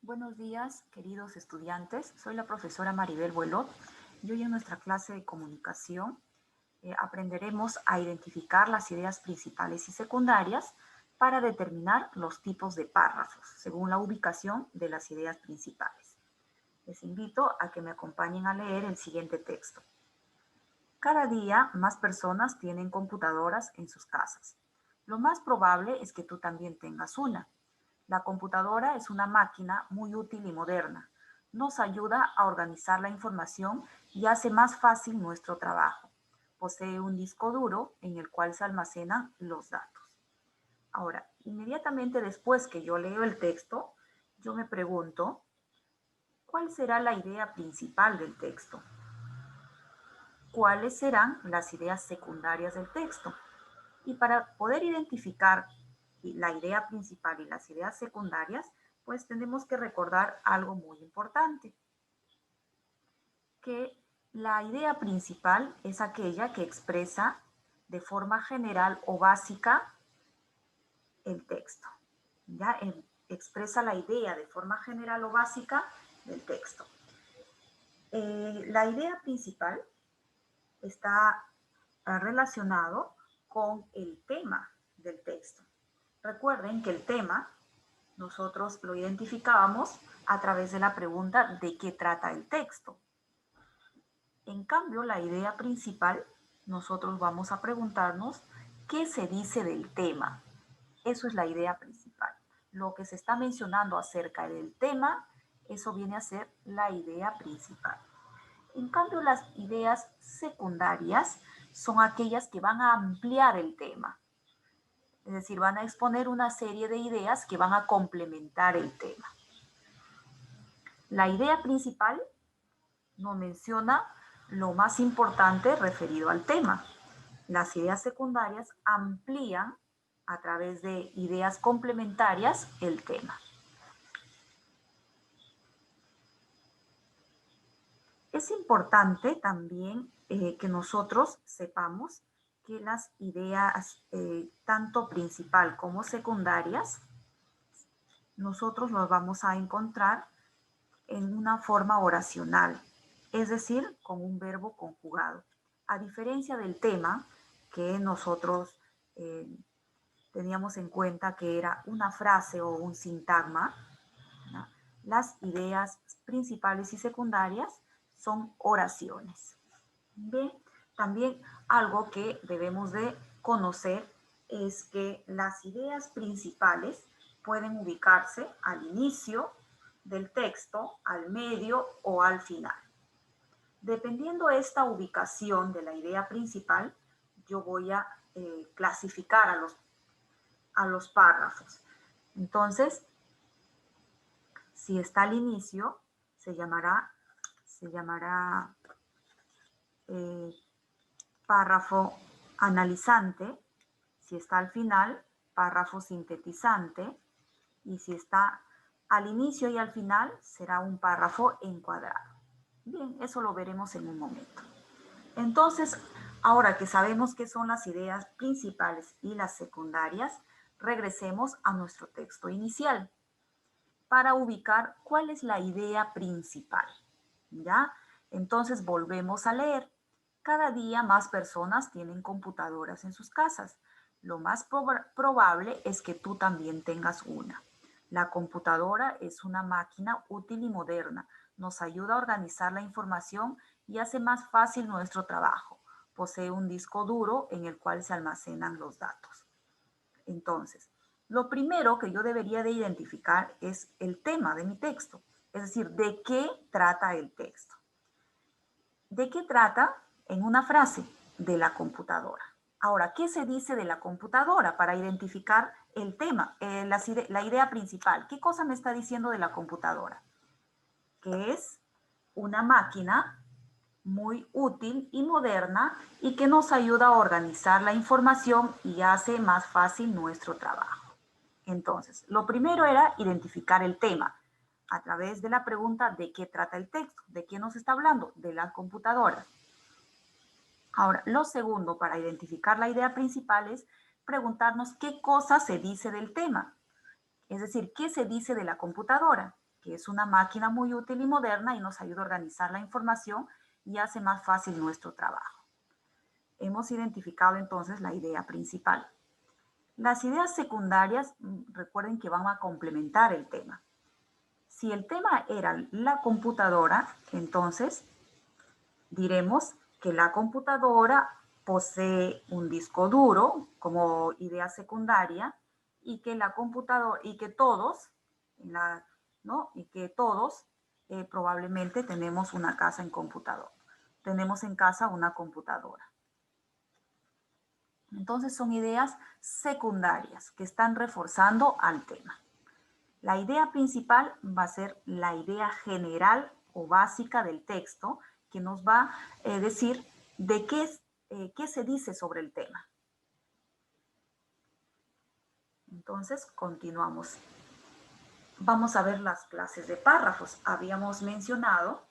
Buenos días, queridos estudiantes. Soy la profesora Maribel Buelot y hoy en nuestra clase de comunicación aprenderemos a identificar las ideas principales y secundarias para determinar los tipos de párrafos según la ubicación de las ideas principales. Les invito a que me acompañen a leer el siguiente texto. Cada día más personas tienen computadoras en sus casas. Lo más probable es que tú también tengas una. La computadora es una máquina muy útil y moderna. Nos ayuda a organizar la información y hace más fácil nuestro trabajo. Posee un disco duro en el cual se almacenan los datos. Ahora, inmediatamente después que yo leo el texto, yo me pregunto, ¿cuál será la idea principal del texto? ¿Cuáles serán las ideas secundarias del texto? Y para poder identificar la idea principal y las ideas secundarias, pues tenemos que recordar algo muy importante, que la idea principal es aquella que expresa de forma general o básica el texto. ¿Ya? Expresa la idea de forma general o básica del texto. La idea principal está relacionado con el tema del texto. Recuerden que el tema nosotros lo identificábamos a través de la pregunta ¿de qué trata el texto? En cambio, la idea principal, nosotros vamos a preguntarnos ¿qué se dice del tema? Eso es la idea principal. Lo que se está mencionando acerca del tema, eso viene a ser la idea principal. En cambio, las ideas secundarias son aquellas que van a ampliar el tema. Es decir, van a exponer una serie de ideas que van a complementar el tema. La idea principal nos menciona lo más importante referido al tema. Las ideas secundarias amplían a través de ideas complementarias el tema. Es importante también que nosotros sepamos que las ideas, tanto principal como secundarias, nosotros los vamos a encontrar en una forma oracional, es decir, con un verbo conjugado. A diferencia del tema que nosotros teníamos en cuenta que era una frase o un sintagma, ¿no? Las ideas principales y secundarias son oraciones. Bien, también algo que debemos de conocer es que las ideas principales pueden ubicarse al inicio del texto, al medio o al final. Dependiendo de esta ubicación de la idea principal, yo voy a clasificar a los párrafos. Entonces, si está al inicio, se llamará párrafo analizante. Si está al final, párrafo sintetizante. Y si está al inicio y al final, será un párrafo encuadrado. Bien, eso lo veremos en un momento. Entonces, ahora que sabemos qué son las ideas principales y las secundarias, regresemos a nuestro texto inicial para ubicar cuál es la idea principal. ¿Ya? Entonces volvemos a leer. Cada día más personas tienen computadoras en sus casas. Lo más probable es que tú también tengas una. La computadora es una máquina útil y moderna. Nos ayuda a organizar la información y hace más fácil nuestro trabajo. Posee un disco duro en el cual se almacenan los datos. Entonces, lo primero que yo debería de identificar es el tema de mi texto, es decir, ¿de qué trata el texto? ¿De qué trata? En una frase, de la computadora. Ahora, ¿qué se dice de la computadora para identificar el tema, la idea principal? ¿Qué cosa me está diciendo de la computadora? Que es una máquina muy útil y moderna y que nos ayuda a organizar la información y hace más fácil nuestro trabajo. Entonces, lo primero era identificar el tema a través de la pregunta ¿de qué trata el texto? ¿De qué nos está hablando? De la computadora. Ahora, lo segundo para identificar la idea principal es preguntarnos qué cosa se dice del tema. Es decir, ¿qué se dice de la computadora? que es una máquina muy útil y moderna y nos ayuda a organizar la información y hace más fácil nuestro trabajo. Hemos identificado entonces la idea principal. Las ideas secundarias, recuerden que van a complementar el tema. Si el tema era la computadora, entonces diremos que la computadora posee un disco duro como idea secundaria y que la computadora y que todos, ¿no? Y que todos probablemente tenemos una casa en computadora. Tenemos en casa una computadora. Entonces son ideas secundarias que están reforzando al tema. La idea principal va a ser la idea general o básica del texto que nos va a decir de qué se dice sobre el tema. Entonces, continuamos. Vamos a ver las clases de párrafos. Habíamos mencionado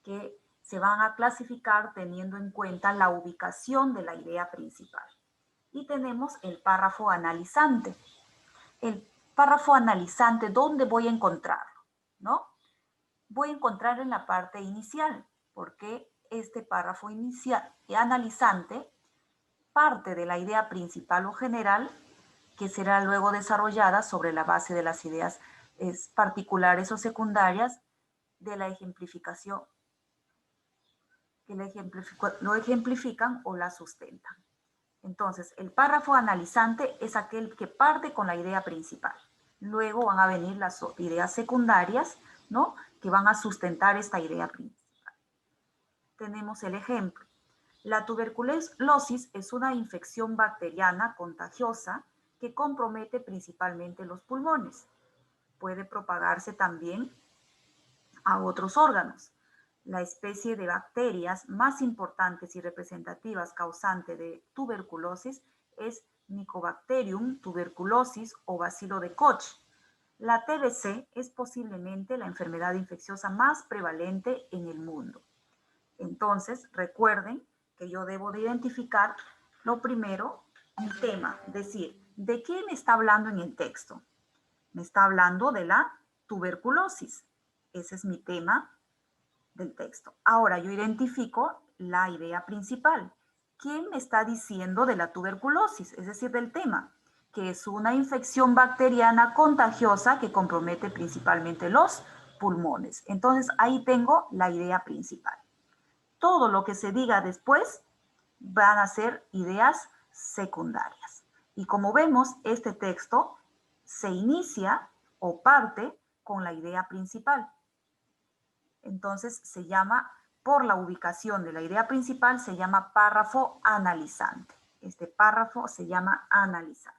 que se van a clasificar teniendo en cuenta la ubicación de la idea principal. Y tenemos el párrafo analizante. El párrafo analizante, ¿dónde voy a encontrarlo? ¿No? Voy a encontrar en la parte inicial, porque este párrafo inicial analizante parte de la idea principal o general que será luego desarrollada sobre la base de las ideas particulares o secundarias de la ejemplificación, que lo ejemplifican o la sustentan. Entonces, el párrafo analizante es aquel que parte con la idea principal. Luego van a venir las ideas secundarias, ¿no? Que van a sustentar esta idea principal. Tenemos el ejemplo. La tuberculosis es una infección bacteriana contagiosa que compromete principalmente los pulmones. Puede propagarse también a otros órganos. La especie de bacterias más importantes y representativas causante de tuberculosis es Mycobacterium tuberculosis o bacilo de Koch. La TBC es posiblemente la enfermedad infecciosa más prevalente en el mundo. Entonces, recuerden que yo debo de identificar lo primero, mi tema, decir, ¿de qué me está hablando en el texto? Me está hablando de la tuberculosis. Ese es mi tema del texto. Ahora yo identifico la idea principal. ¿Quién me está diciendo de la tuberculosis? Es decir, del tema, que es una infección bacteriana contagiosa que compromete principalmente los pulmones. Entonces ahí tengo la idea principal. Todo lo que se diga después van a ser ideas secundarias. Y como vemos, este texto se inicia o parte con la idea principal. Entonces se llama, por la ubicación de la idea principal, se llama párrafo analizante. Este párrafo se llama analizante.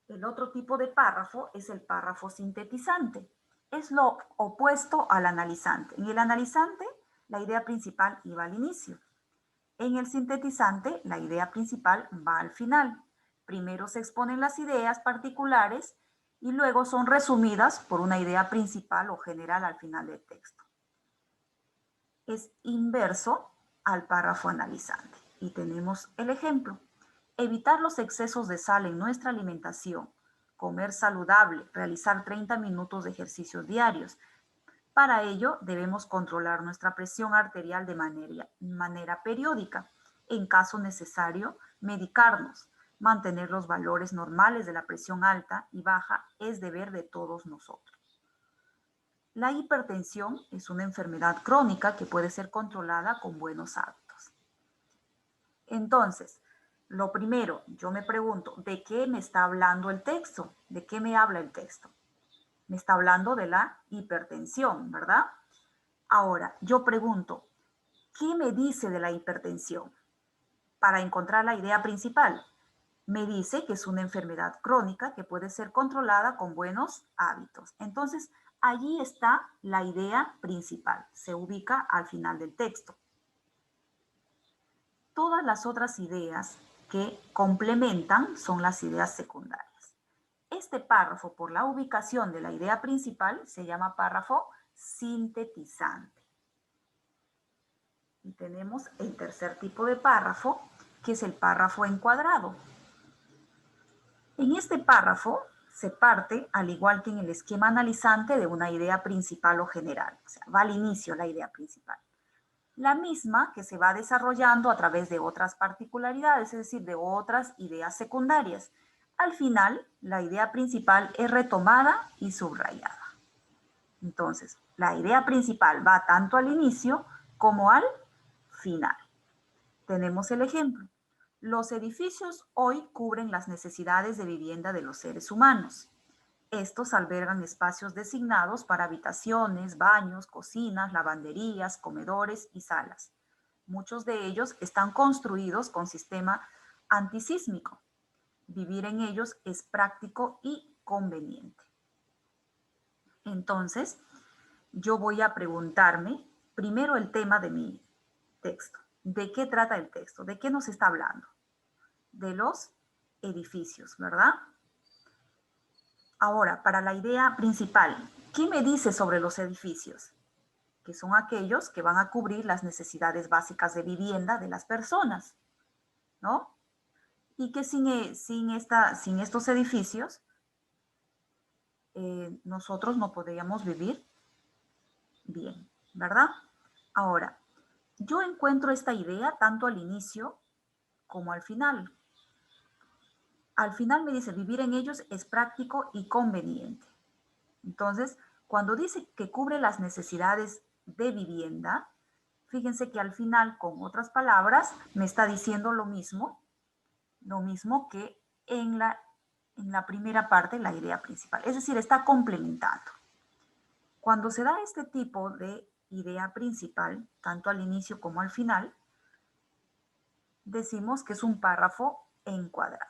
El otro tipo de párrafo es el párrafo sintetizante. Es lo opuesto al analizante. En el analizante, la idea principal iba al inicio. En el sintetizante, la idea principal va al final. Primero se exponen las ideas particulares y luego son resumidas por una idea principal o general al final del texto. Es inverso al párrafo analizante. Y tenemos el ejemplo. Evitar los excesos de sal en nuestra alimentación, comer saludable, realizar 30 minutos de ejercicios diarios. Para ello debemos controlar nuestra presión arterial de manera periódica. En caso necesario, medicarnos. Mantener los valores normales de la presión alta y baja es deber de todos nosotros. La hipertensión es una enfermedad crónica que puede ser controlada con buenos hábitos. Entonces, lo primero, yo me pregunto, ¿de qué me está hablando el texto? ¿De qué me habla el texto? Me está hablando de la hipertensión, ¿verdad? Ahora, yo pregunto, ¿qué me dice de la hipertensión? Para encontrar la idea principal, me dice que es una enfermedad crónica que puede ser controlada con buenos hábitos. Entonces, allí está la idea principal, se ubica al final del texto. Todas las otras ideas que complementan son las ideas secundarias. Este párrafo, por la ubicación de la idea principal, se llama párrafo sintetizante. Y tenemos el tercer tipo de párrafo, que es el párrafo encuadrado. En este párrafo se parte, al igual que en el esquema analizante, de una idea principal o general. O sea, va al inicio la idea principal. La misma que se va desarrollando a través de otras particularidades, es decir, de otras ideas secundarias. Al final, la idea principal es retomada y subrayada. Entonces, la idea principal va tanto al inicio como al final. Tenemos el ejemplo. Los edificios hoy cubren las necesidades de vivienda de los seres humanos. Estos albergan espacios designados para habitaciones, baños, cocinas, lavanderías, comedores y salas. Muchos de ellos están construidos con sistema antisísmico. Vivir en ellos es práctico y conveniente. Entonces, yo voy a preguntarme primero el tema de mi texto. ¿De qué trata el texto? ¿De qué nos está hablando? De los edificios, ¿verdad? Ahora, para la idea principal, ¿qué me dice sobre los edificios? Que son aquellos que van a cubrir las necesidades básicas de vivienda de las personas, ¿no? Y que sin estos edificios, nosotros no podríamos vivir bien, ¿verdad? Ahora, yo encuentro esta idea tanto al inicio como al final. Al final me dice, vivir en ellos es práctico y conveniente. Entonces, cuando dice que cubre las necesidades de vivienda, fíjense que al final, con otras palabras, me está diciendo lo mismo que en la primera parte, la idea principal. Es decir, está complementando. Cuando se da este tipo de idea principal, tanto al inicio como al final, decimos que es un párrafo encuadrado.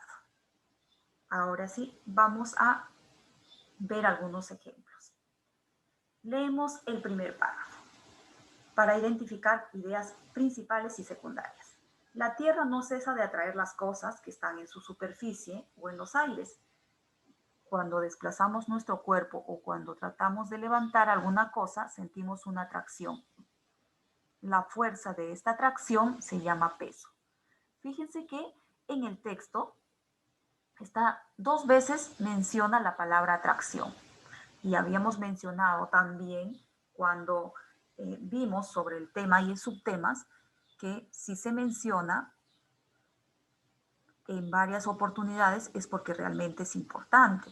Ahora sí, vamos a ver algunos ejemplos. Leemos el primer párrafo para identificar ideas principales y secundarias. La Tierra no cesa de atraer las cosas que están en su superficie o en los aires. Cuando desplazamos nuestro cuerpo o cuando tratamos de levantar alguna cosa, sentimos una atracción. La fuerza de esta atracción se llama peso. Fíjense que en el texto dos veces menciona la palabra atracción. Y habíamos mencionado también cuando vimos sobre el tema y subtemas que si se menciona en varias oportunidades es porque realmente es importante.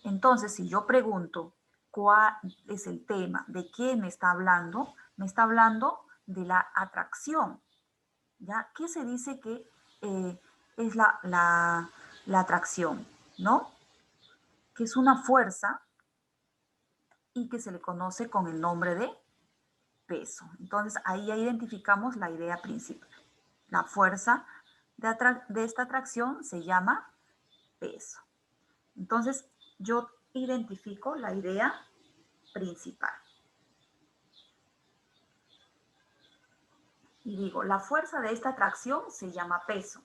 Entonces, si yo pregunto cuál es el tema, de qué me está hablando de la atracción. ¿Ya? ¿Qué se dice que es la atracción? ¿No? Que es una fuerza y que se le conoce con el nombre de peso. Entonces, ahí ya identificamos la idea principal. La fuerza de esta atracción se llama peso. Entonces, yo identifico la idea principal. Y digo, la fuerza de esta atracción se llama peso.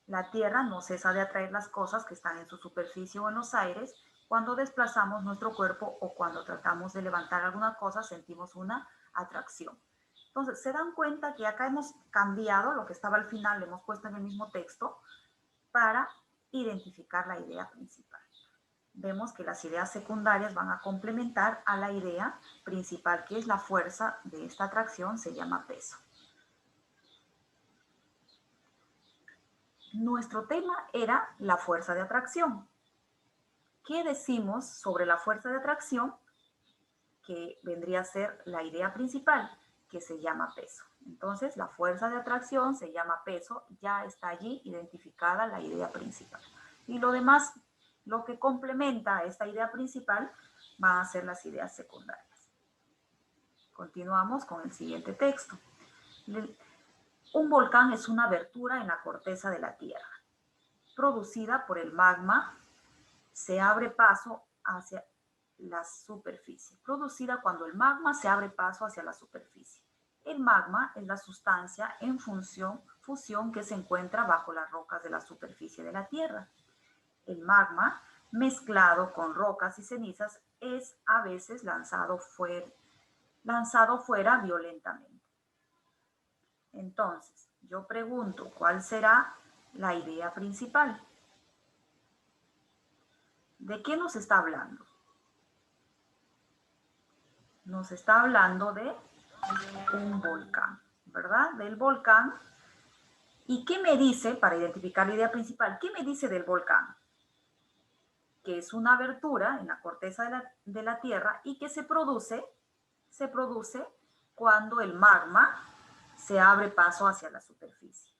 La Tierra no cesa de atraer las cosas que están en su superficie o en los aires. Cuando desplazamos nuestro cuerpo o cuando tratamos de levantar alguna cosa, sentimos una atracción. Entonces, se dan cuenta que acá hemos cambiado lo que estaba al final, lo hemos puesto en el mismo texto para identificar la idea principal. Vemos que las ideas secundarias van a complementar a la idea principal, que es la fuerza de esta atracción, se llama peso. Nuestro tema era la fuerza de atracción. ¿Qué decimos sobre la fuerza de atracción? Que vendría a ser la idea principal, que se llama peso. Entonces, la fuerza de atracción se llama peso, ya está allí identificada la idea principal. Y lo demás, lo que complementa a esta idea principal, van a ser las ideas secundarias. Continuamos con el siguiente texto. Un volcán es una abertura en la corteza de la Tierra, producida por el magma. Se abre paso hacia la superficie, producida cuando el magma se abre paso hacia la superficie. El magma es la sustancia en fusión que se encuentra bajo las rocas de la superficie de la Tierra. El magma, mezclado con rocas y cenizas, es a veces lanzado fuera violentamente. Entonces, yo pregunto, ¿cuál será la idea principal? ¿De qué nos está hablando? Nos está hablando de un volcán, ¿verdad? Del volcán. ¿Y qué me dice, para identificar la idea principal, qué me dice del volcán? Que es una abertura en la corteza de la Tierra y que se produce cuando el magma se abre paso hacia la superficie.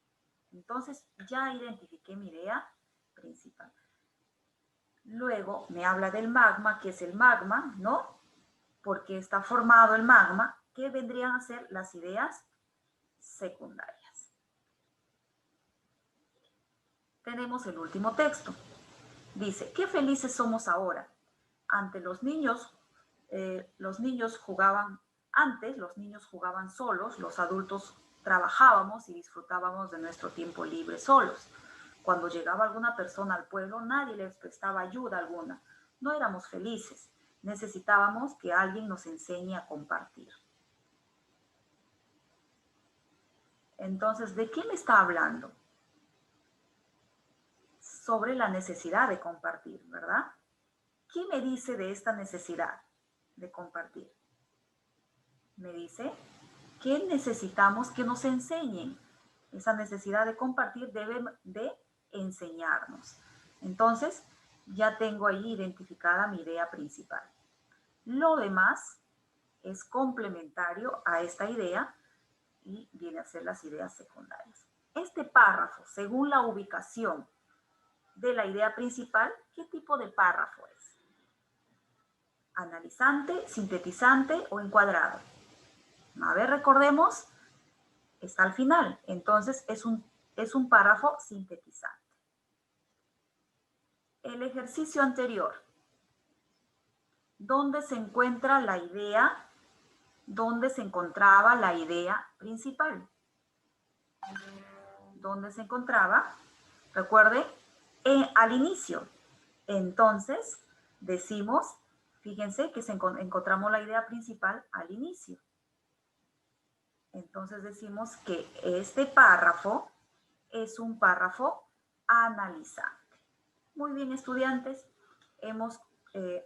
Entonces, ya identifiqué mi idea principal. Luego me habla del magma, que es el magma, ¿no? Porque está formado el magma, ¿qué vendrían a ser las ideas secundarias? Tenemos el último texto. Dice, qué felices somos ahora. Ante los niños jugaban, antes los niños jugaban solos, los adultos trabajábamos y disfrutábamos de nuestro tiempo libre solos. Cuando llegaba alguna persona al pueblo, nadie les prestaba ayuda alguna. No éramos felices. Necesitábamos que alguien nos enseñe a compartir. Entonces, ¿de qué me está hablando? Sobre la necesidad de compartir, ¿verdad? ¿Qué me dice de esta necesidad de compartir? Me dice que necesitamos que nos enseñen. Esa necesidad de compartir debe de enseñarnos. Entonces, ya tengo ahí identificada mi idea principal. Lo demás es complementario a esta idea y viene a ser las ideas secundarias. Este párrafo, según la ubicación de la idea principal, ¿qué tipo de párrafo es? ¿Analizante, sintetizante o encuadrado? A ver, recordemos, está al final, entonces es un párrafo sintetizante. El ejercicio anterior, ¿dónde se encuentra la idea? ¿Dónde se encontraba la idea principal? ¿Dónde se encontraba? Recuerde, al inicio. Entonces, decimos, fíjense que encontramos la idea principal al inicio. Entonces decimos que este párrafo es un párrafo analizante. Muy bien, estudiantes, hemos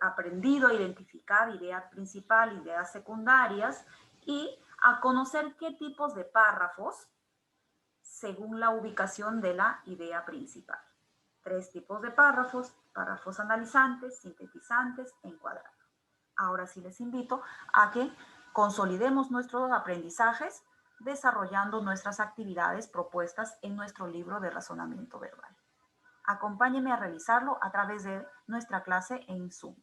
aprendido a identificar idea principal, ideas secundarias y a conocer qué tipos de párrafos según la ubicación de la idea principal. 3 tipos de párrafos: párrafos analizantes, sintetizantes e encuadrados. Ahora sí les invito a que consolidemos nuestros aprendizajes desarrollando nuestras actividades propuestas en nuestro libro de razonamiento verbal. Acompáñenme a realizarlo a través de nuestra clase en Zoom.